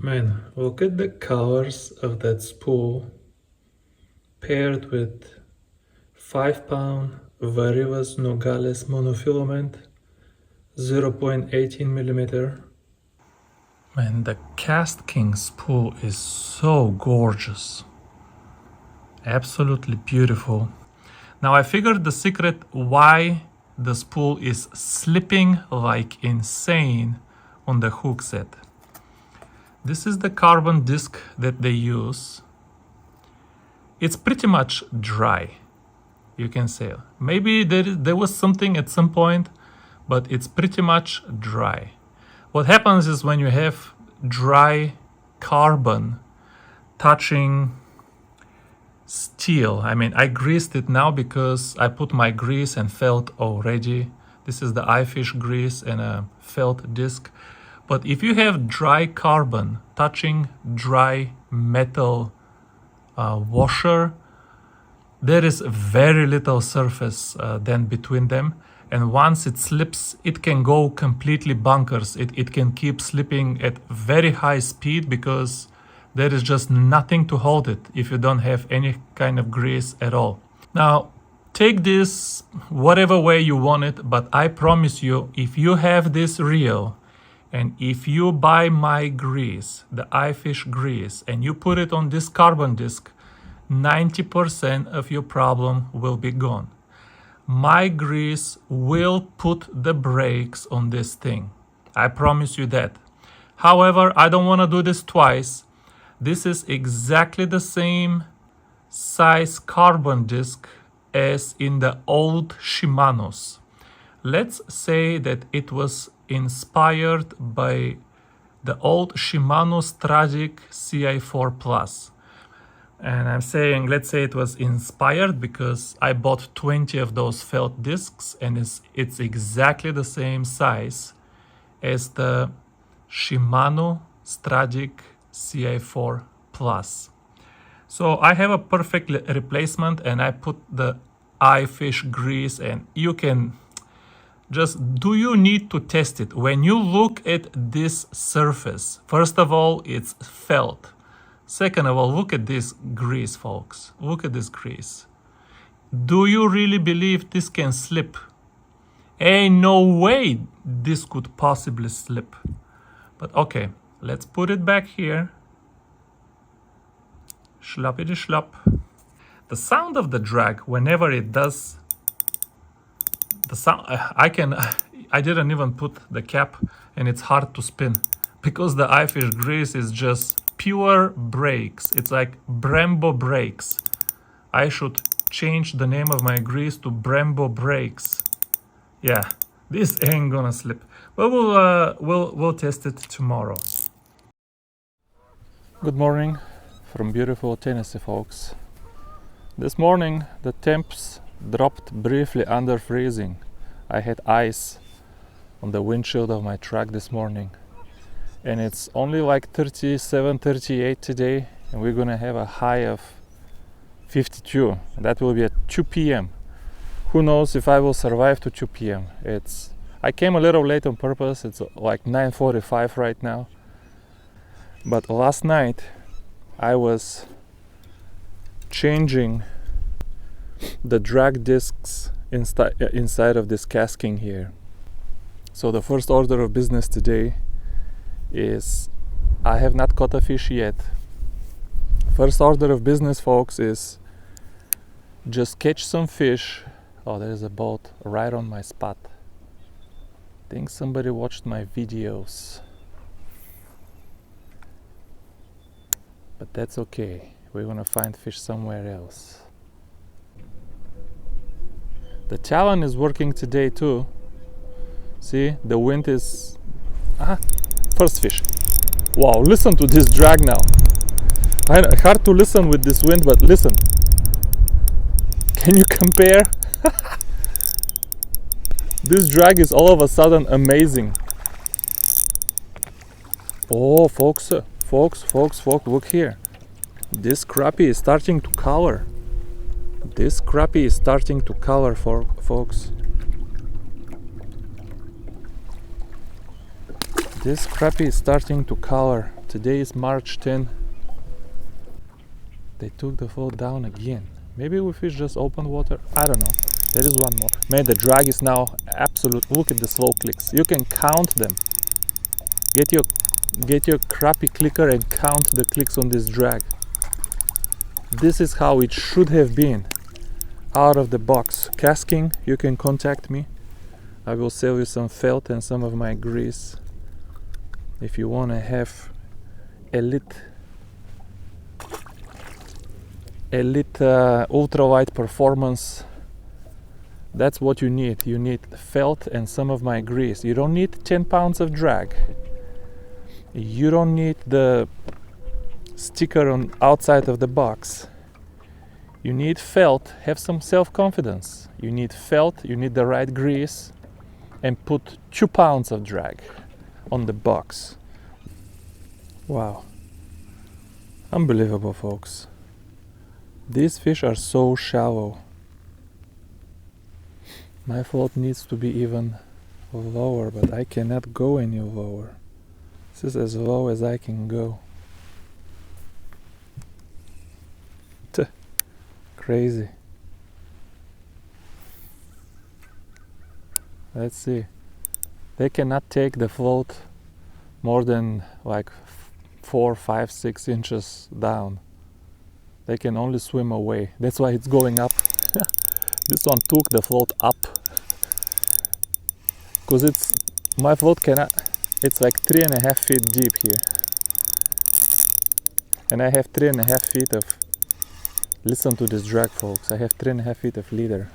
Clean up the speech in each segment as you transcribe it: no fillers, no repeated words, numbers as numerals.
Man, look at the colors of that spool paired with 5-pound Varivas Nogales monofilament 0.18 millimeter. Man, the KASTKING spool is so gorgeous. Absolutely beautiful. Now I figured the secret why the spool is slipping like insane on the hook set. This is the carbon disc that they use. It's pretty much dry, you can say. Maybe there was something at some point, but it's pretty much dry. What happens is when you have dry carbon touching steel, I mean, I greased it now because I put my grease and felt already. This is the iFish grease and a felt disc. But if you have dry carbon touching dry metal washer, there is very little surface then between them. And once it slips, it can go completely bonkers. It can keep slipping at very high speed because there is just nothing to hold it if you don't have any kind of grease at all. Now, take this whatever way you want it, but I promise you, if you have this reel, and if you buy my grease, the iFish grease, and you put it on this carbon disc, 90% of your problem will be gone. My grease will put the brakes on this thing. I promise you that. However, I don't want to do this twice. This is exactly the same size carbon disc as in the old Shimanos. Let's say that it was inspired by the old Shimano Stragic CI4 Plus. And I'm saying, let's say it was inspired because I bought 20 of those felt discs and it's exactly the same size as the Shimano Stragic CI4 Plus. So I have a perfect replacement and I put the iFish grease, and you can just, do you need to test it? When you look at this surface, first of all, it's felt. Second of all, look at this grease, folks. Look at this grease. Do you really believe this can slip? Ain't no way this could possibly slip. But okay, let's put it back here. Schlappity schlapp. The sound of the drag, whenever it does, the sound, I didn't even put the cap, and it's hard to spin because the iFish grease is just pure brakes. It's like Brembo brakes. I should change the name of my grease to Brembo brakes. Yeah, this ain't gonna slip. But we'll test it tomorrow. Good morning from beautiful Tennessee, folks. This morning the temps dropped briefly under freezing. I had ice on the windshield of my truck this morning, and it's only like 37, 38 today, and we're gonna have a high of 52. That will be at 2 p.m. Who knows if I will survive to 2 p.m. I came a little late on purpose. It's like 9:45 right now. But last night I was changing the drag discs inside of this KASTKING here. So the first order of business today is, I have not caught a fish yet. First order of business, folks, is just catch some fish. Oh, there's a boat right on my spot. I think somebody watched my videos. But that's okay. We're gonna find fish somewhere else. The talon is working today too. See, the wind is... first fish. Wow, listen to this drag now. Hard to listen with this wind, but listen. Can you compare? This drag is all of a sudden amazing. Oh, folks, look here. This crappie is starting to color. This crappie is starting to color, folks. This crappie is starting to color. Today is March 10. They took the float down again. Maybe we fish just open water. I don't know. There is one more. Man, the drag is now absolute. Look at the slow clicks. You can count them. Get your crappy clicker and count the clicks on this drag. This is how it should have been. Out of the box. KASTKING, you can contact me. I will sell you some felt and some of my grease. If you want to have elite ultralight performance, that's what you need. You need felt and some of my grease. You don't need 10 pounds of drag. You don't need the sticker on outside of the box. You need felt. Have some self-confidence. You need felt, you need the right grease, and put 2 pounds of drag on the box. Wow. Unbelievable, folks. These fish are so shallow. My float needs to be even lower, but I cannot go any lower. This is as low as I can go. Crazy. Let's see. They cannot take the float more than like 4, 5, 6 inches down. They can only swim away. That's why it's going up. This one took the float up. Because my float cannot, it's like 3.5 feet deep here. And I have 3.5 feet of, listen to this drag, folks. I have 3.5 feet of leader.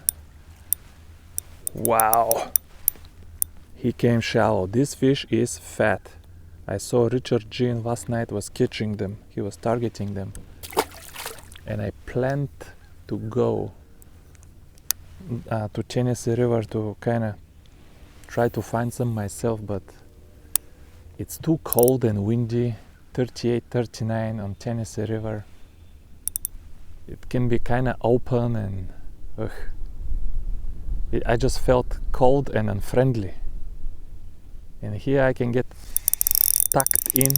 Wow. He came shallow. This fish is fat. I saw Richard Jean last night was catching them. He was targeting them. And I planned to go to Tennessee River to kind of try to find some myself, but it's too cold and windy. 38, 39 on Tennessee River. It can be kind of open and I just felt cold and unfriendly. And here I can get tucked in.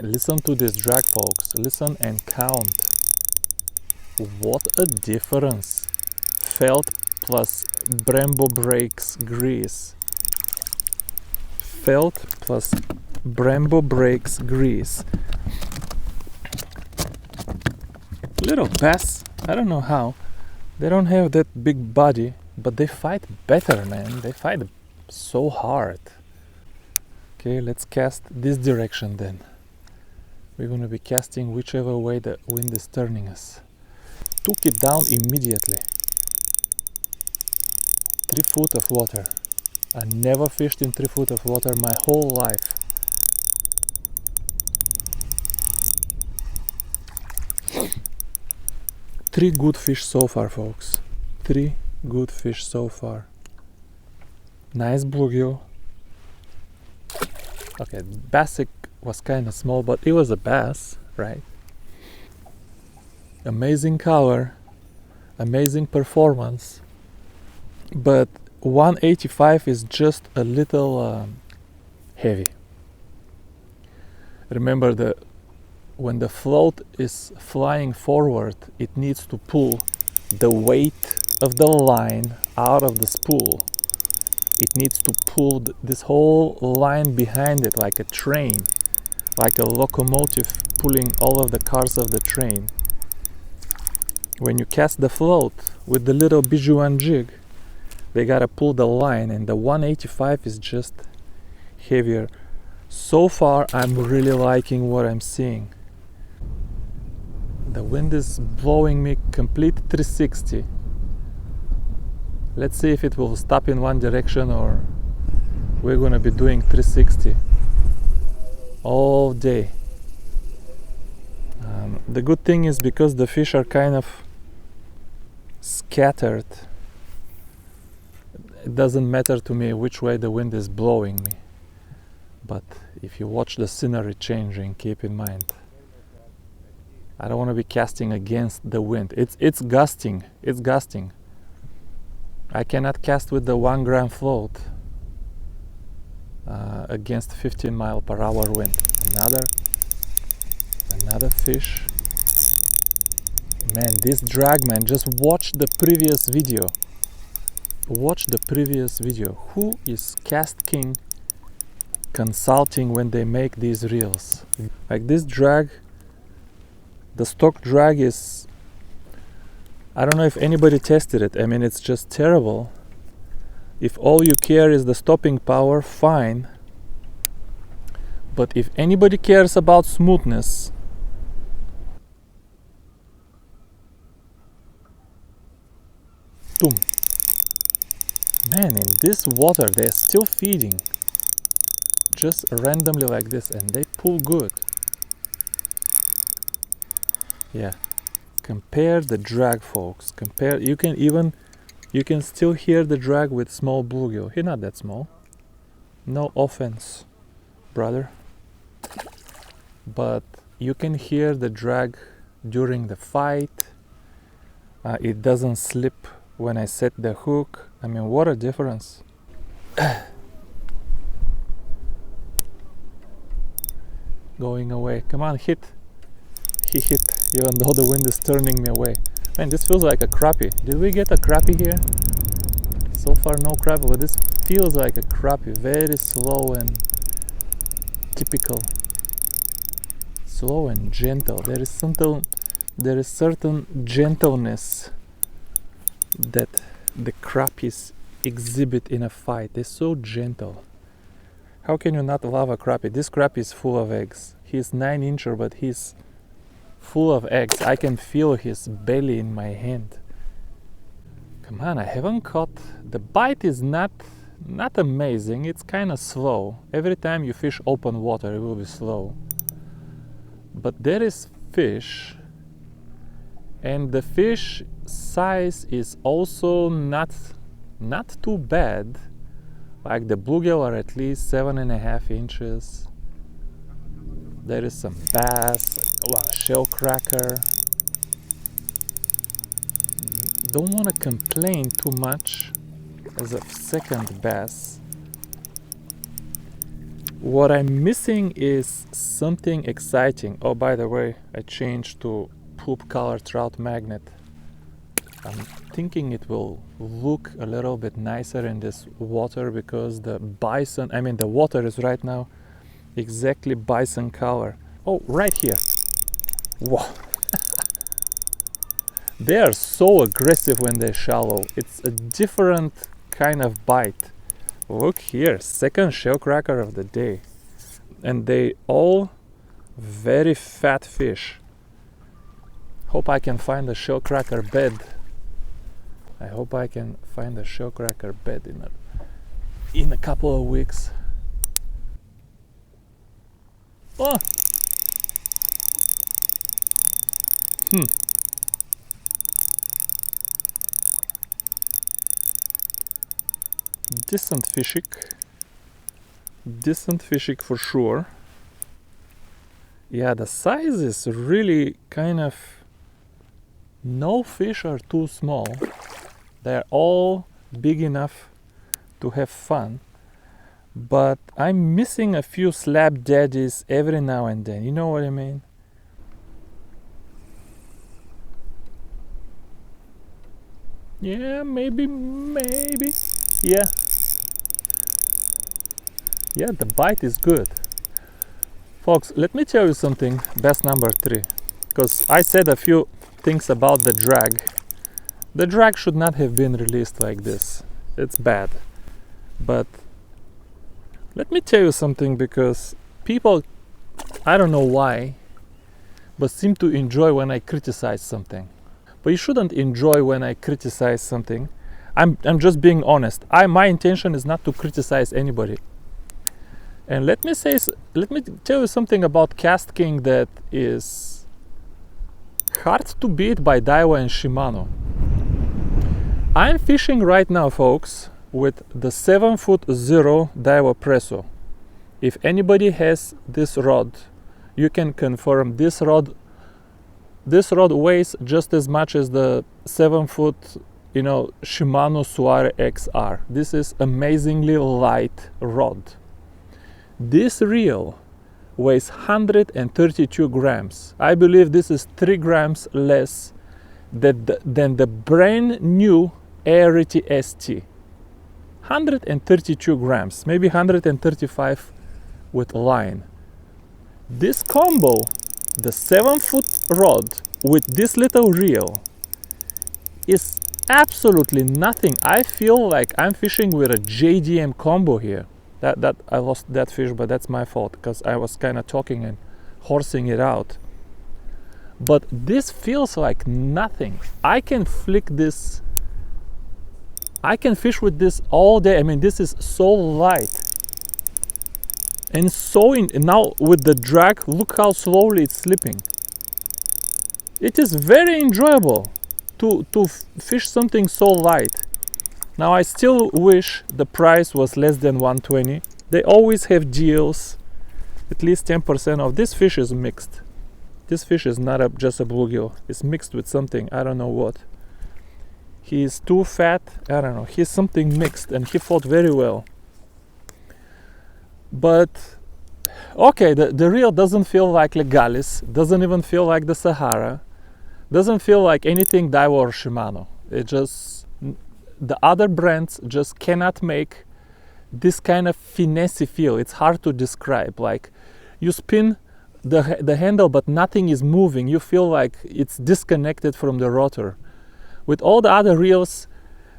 Listen to this drag, folks. Listen and count. What a difference. Felt plus Brembo Brakes grease. Felt plus Brembo Brakes grease. Little bass, I don't know how. They don't have that big body, but they fight better, man. They fight so hard. Okay, let's cast this direction then. We're gonna be casting whichever way the wind is turning us. Took it down immediately. 3 foot of water. I never fished in 3 foot of water my whole life. Three good fish so far, folks. 3 good fish so far. Nice bluegill. Okay, bassic was kind of small, but it was a bass, right? Amazing color, amazing performance, but 185 is just a little heavy. Remember, when the float is flying forward, it needs to pull the weight of the line out of the spool. It needs to pull this whole line behind it like a train, like a locomotive pulling all of the cars of the train. When you cast the float with the little Bijuan jig, they gotta pull the line, and the 185 is just heavier. So far, I'm really liking what I'm seeing. The wind is blowing me complete 360. Let's see if it will stop in one direction or we're gonna be doing 360 all day. The good thing is, because the fish are kind of scattered, it doesn't matter to me which way the wind is blowing me. But if you watch the scenery changing, keep in mind, I don't want to be casting against the wind. It's gusting. It's gusting. I cannot cast with the 1 gram float. against 15-mile-per-hour wind. Another fish. Man, this drag, man, just watch the previous video. Watch the previous video. Who is KASTKING consulting when they make these reels? Like this drag, the stock drag is, I don't know if anybody tested it. I mean, it's just terrible. If all you care is the stopping power, fine. But if anybody cares about smoothness, boom. Man, in this water they're still feeding. Just randomly like this, and they pull good. Yeah. Compare the drag, folks. Compare. You can still hear the drag with small bluegill. He's not that small. No offense, brother. But you can hear the drag during the fight. It doesn't slip when I set the hook. I mean, what a difference. Going away. Come on, hit. He hit, even though the wind is turning me away. Man, this feels like a crappie. Did we get a crappie here? So far no crappie, but this feels like a crappie. Very slow and typical. Slow and gentle. There is certain gentleness that the crappies exhibit in a fight. They're so gentle. How can you not love a crappie? This crappie is full of eggs. He's 9-incher, but he's full of eggs. I can feel his belly in my hand. Come on, I haven't caught. The bite is not amazing. It's kind of slow. Every time you fish open water, it will be slow. But there is fish, and the fish size is also not too bad. Like the bluegill are at least 7.5 inches. There is some bass, well, shell cracker. Don't want to complain too much as a second bass. What I'm missing is something exciting. Oh, by the way, I changed to poop color trout magnet. I'm thinking it will look a little bit nicer in this water because the bison, I mean the water is right now exactly bison color. Oh, right here. Whoa. They are so aggressive when they're shallow. It's a different kind of bite. Look here, second shell cracker of the day. And they all very fat fish. Hope I can find a shell cracker bed. I hope I can find a shell cracker bed in a couple of weeks. Oh. Decent fishing for sure. Yeah, the size is really kind of, no fish are too small. They're all big enough to have fun, but I'm missing a few slab daddies every now and then. You know what I mean? Yeah, maybe. Yeah. Yeah, the bite is good. Folks, let me tell you something, best number 3. Because I said a few things about the drag. The drag should not have been released like this. It's bad. But let me tell you something, because people, I don't know why, but seem to enjoy when I criticize something. But you shouldn't enjoy when I criticize something. I'm just being honest. My intention is not to criticize anybody. And let me tell you something about KASTKING that is hard to beat by Daiwa and Shimano. I'm fishing right now, folks, with the 7'0" Daiwa Presso. If anybody has this rod, you can confirm this rod weighs just as much as the 7-foot, Shimano Suare XR. This is amazingly light rod. This reel weighs 132 grams. I believe this is 3 grams less than the brand new Arity ST. 132 grams, maybe 135 with line. This combo, the 7-foot rod with this little reel, is absolutely nothing. I feel like I'm fishing with a JDM combo here. That I lost that fish, but that's my fault because I was kind of talking and horsing it out. But this feels like nothing. I can flick this. I can fish with this all day. I mean, this is so light. And so now with the drag, look how slowly it's slipping. It is very enjoyable to fish something so light. Now I still wish the price was less than 120. They always have deals, at least 10% off. This fish is mixed. This fish is not just a bluegill. It's mixed with something, I don't know what. He's too fat, I don't know. He's something mixed and he fought very well. But okay, the reel doesn't feel like Legalis, doesn't even feel like the Sahara, doesn't feel like anything Daiwa or Shimano. It just, the other brands just cannot make this kind of finessey feel. It's hard to describe. Like you spin the handle but nothing is moving. You feel like it's disconnected from the rotor. With all the other reels,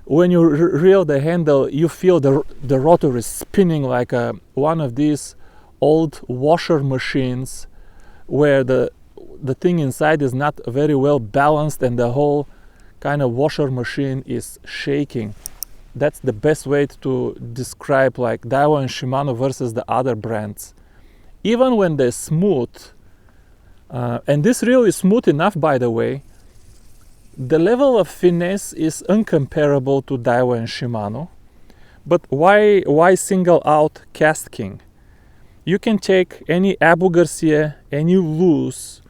when you reel the handle, you feel the rotor is spinning like one of these old washer machines where the thing inside is not very well balanced and the whole kind of washer machine is shaking. That's the best way to describe like Daiwa and Shimano versus the other brands. Even when they're smooth, and this reel is smooth enough, by the way, the level of finesse is uncomparable to Daiwa and Shimano. But why single out KASTKING? You can take any Abu Garcia, any Luz,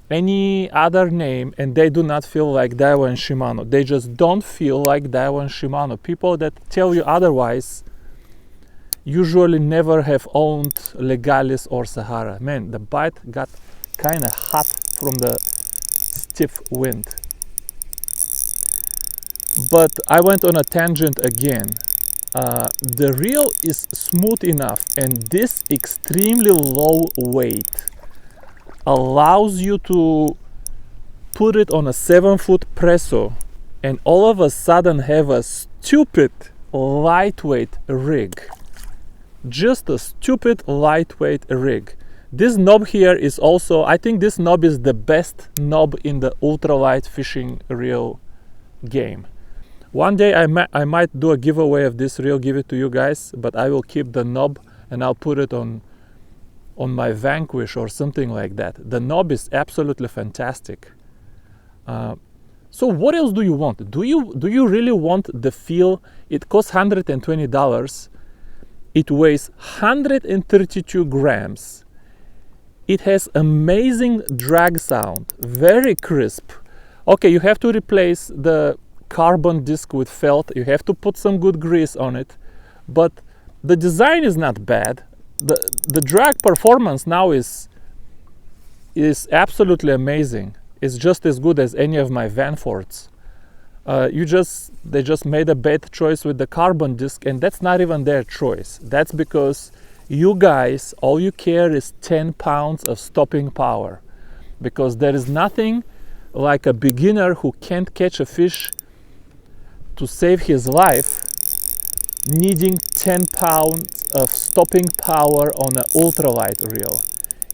any other name, and they do not feel like Daiwa and Shimano. They just don't feel like Daiwa and Shimano. People that tell you otherwise usually never have owned Legalis or Sahara. Man, the bite got kind of hot from the stiff wind. But I went on a tangent again. The reel is smooth enough, and this extremely low weight allows you to put it on a 7-foot presso and all of a sudden have a stupid lightweight rig. Just a stupid lightweight rig. This knob here is also, I think this knob is the best knob in the ultralight fishing reel game. One day I might do a giveaway of this reel, give it to you guys, but I will keep the knob and I'll put it on my Vanquish or something like that. The knob is absolutely fantastic. So what else do you want? Do you really want the feel? It costs $120. It weighs 132 grams. It has amazing drag sound, very crisp. Okay, you have to replace the carbon disc with felt. You have to put some good grease on it, but the design is not bad. The drag performance now is absolutely amazing. It's just as good as any of my Vanfords. They just made a bad choice with the carbon disc, and that's not even their choice. That's because you guys, all you care is 10 pounds of stopping power, because there is nothing like a beginner who can't catch a fish to save his life needing 10 pounds of stopping power on an ultralight reel.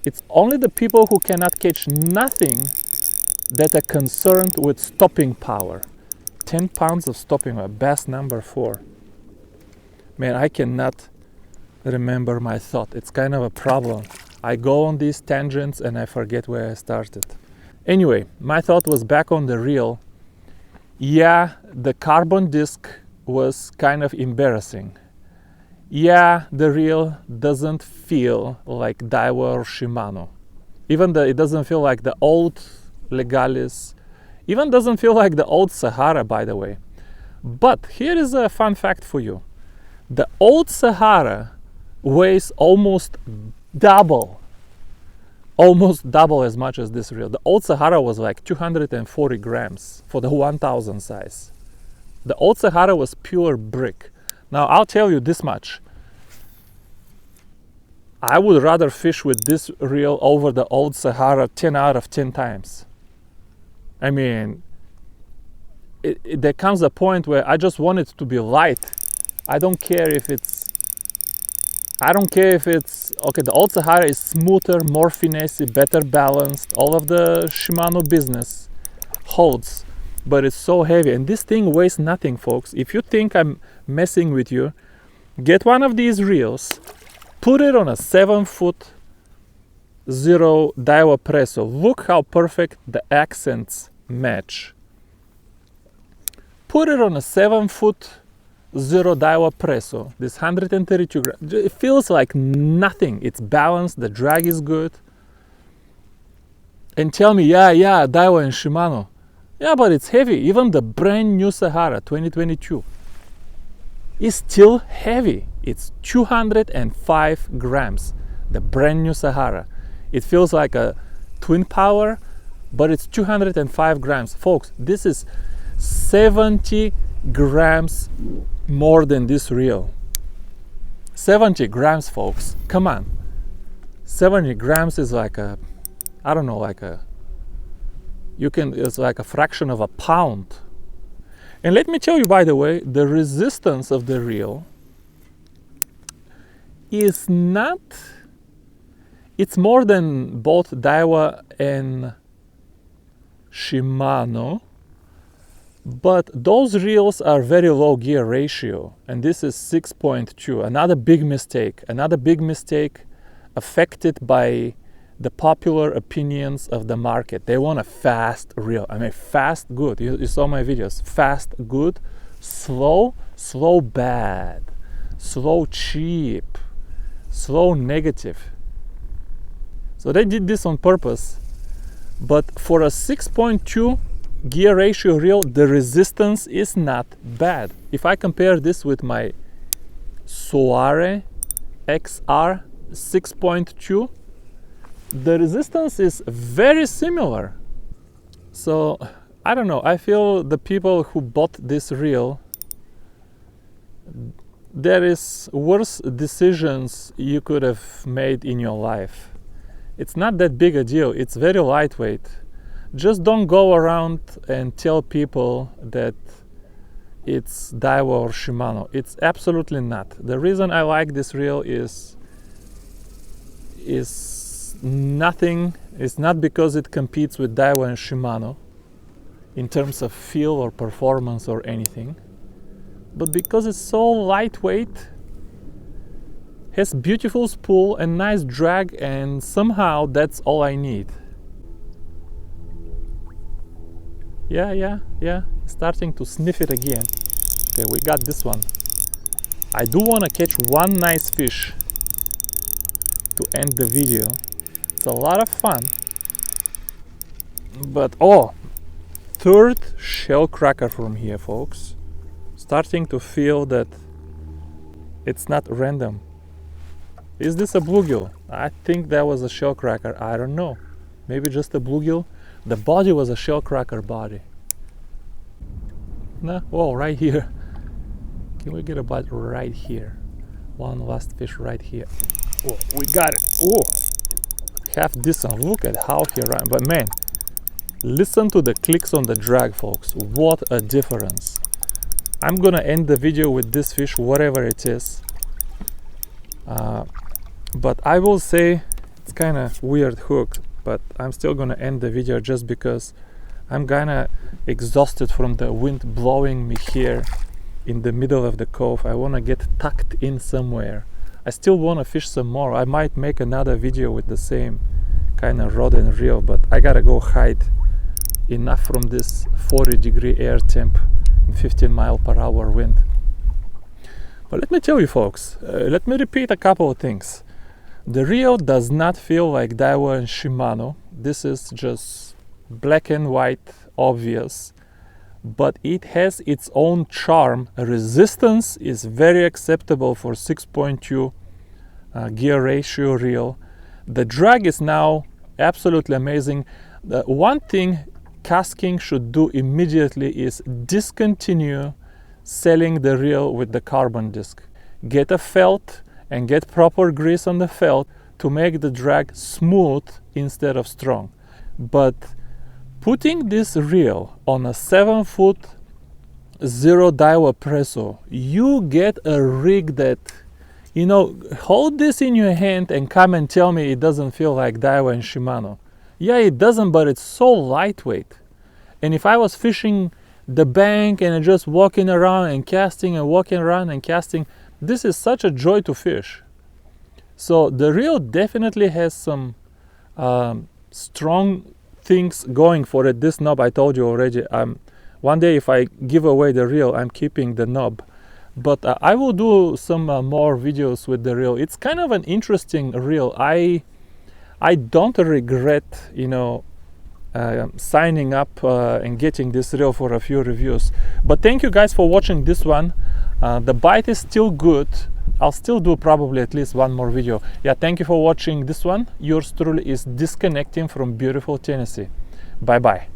It's only the people who cannot catch nothing that are concerned with stopping power. 10 pounds of stopping power, bass number 4. Man, I cannot remember my thought. It's kind of a problem. I go on these tangents and I forget where I started. Anyway, my thought was back on the reel. Yeah, the carbon disc was kind of embarrassing. Yeah, the reel doesn't feel like Daiwa or Shimano. Even it doesn't feel like the old Legalis. Even doesn't feel like the old Sahara, by the way. But here is a fun fact for you. The old Sahara weighs almost double as much as this reel. The old Sahara was like 240 grams for the 1000 size. The old Sahara was pure brick. Now I'll tell you this much. I would rather fish with this reel over the old Sahara 10 out of 10 times. I mean, there comes a point where I just want it to be light. I don't care if it's, okay, the old Sahara is smoother, more finessey, better balanced, all of the Shimano business holds, but it's so heavy. And this thing weighs nothing, folks. If you think I'm messing with you, get one of these reels, put it on a 7-foot zero Daiwa Presso. Look how perfect the accents match. Put it on a 7-foot zero Daiwa Presso, this 132 grams. It feels like nothing. It's balanced, the drag is good. And tell me, yeah, Daiwa and Shimano. Yeah, but it's heavy. Even the brand new Sahara 2022 is still heavy. It's 205 grams, the brand new Sahara. It feels like a twin power, but it's 205 grams. Folks, this is 70 grams more than this reel. 70 grams, folks. Come on. 70 grams is like a, I don't know, like a, it's like a fraction of a pound. And let me tell you, by the way, the resistance of the reel is not, it's more than both Daiwa and Shimano, but those reels are very low gear ratio, and this is 6.2. Another big mistake affected by the popular opinions of the market. They want a fast reel. I mean, fast good. You saw my videos. Fast good, slow bad, slow cheap, slow negative. So they did this on purpose. But for a 6.2 gear ratio reel, the resistance is not bad. If I compare this with my Soare XR 6.2, the resistance is very similar. So I don't know, I feel the people who bought this reel, there is worse decisions you could have made in your life. It's not that big a deal. It's very lightweight. Just don't go around and tell people that it's Daiwa or Shimano. It's absolutely not. The reason I like this reel is nothing. It's not because it competes with Daiwa and Shimano in terms of feel or performance or anything, but because it's so lightweight, has beautiful spool and nice drag, and somehow that's all I need. Yeah, starting to sniff it again. Okay, we got this one. I do want to catch one nice fish to end the video. It's a lot of fun. But oh, third shell cracker from here, folks. Starting to feel that it's not random. Is this a bluegill? I think that was a shell cracker. I don't know. Maybe just a bluegill. The body was a shell cracker body. No? Oh, right here. Can we get a bite right here? One last fish right here. Oh, we got it. Oh, half decent. Look at how he ran. But man, listen to the clicks on the drag, folks. What a difference. I'm gonna end the video with this fish, whatever it is. But I will say it's kind of weird hook, but I'm still gonna end the video just because I'm kinda exhausted from the wind blowing me here in the middle of the cove. I wanna get tucked in somewhere. I still wanna fish some more. I might make another video with the same kind of rod and reel, but I gotta go hide enough from this 40-degree air temp and 15-mile-per-hour wind. But let me tell you, folks, let me repeat a couple of things. The reel does not feel like Daiwa and Shimano. This is just black and white, obvious, but it has its own charm. Resistance is very acceptable for 6.2 gear ratio reel. The drag is now absolutely amazing. The one thing KASTKING should do immediately is discontinue selling the reel with the carbon disc. Get a felt and get proper grease on the felt to make the drag smooth instead of strong. But putting this reel on a 7-foot 0 Daiwa Presso, you get a rig that, you know, hold this in your hand and come and tell me it doesn't feel like Daiwa and Shimano. Yeah, it doesn't, but it's so lightweight. And if I was fishing the bank and just walking around and casting and walking around and casting, this is such a joy to fish. So the reel definitely has some strong things going for it. This knob, I told you already, one day if I give away the reel, I'm keeping the knob. But I will do some more videos with the reel. It's kind of an interesting reel. I don't regret, you know, signing up and getting this reel for a few reviews. But thank you guys for watching this one. The bite is still good. I'll still do probably at least one more video. Yeah, thank you for watching this one. Yours truly is disconnecting from beautiful Tennessee. Bye bye.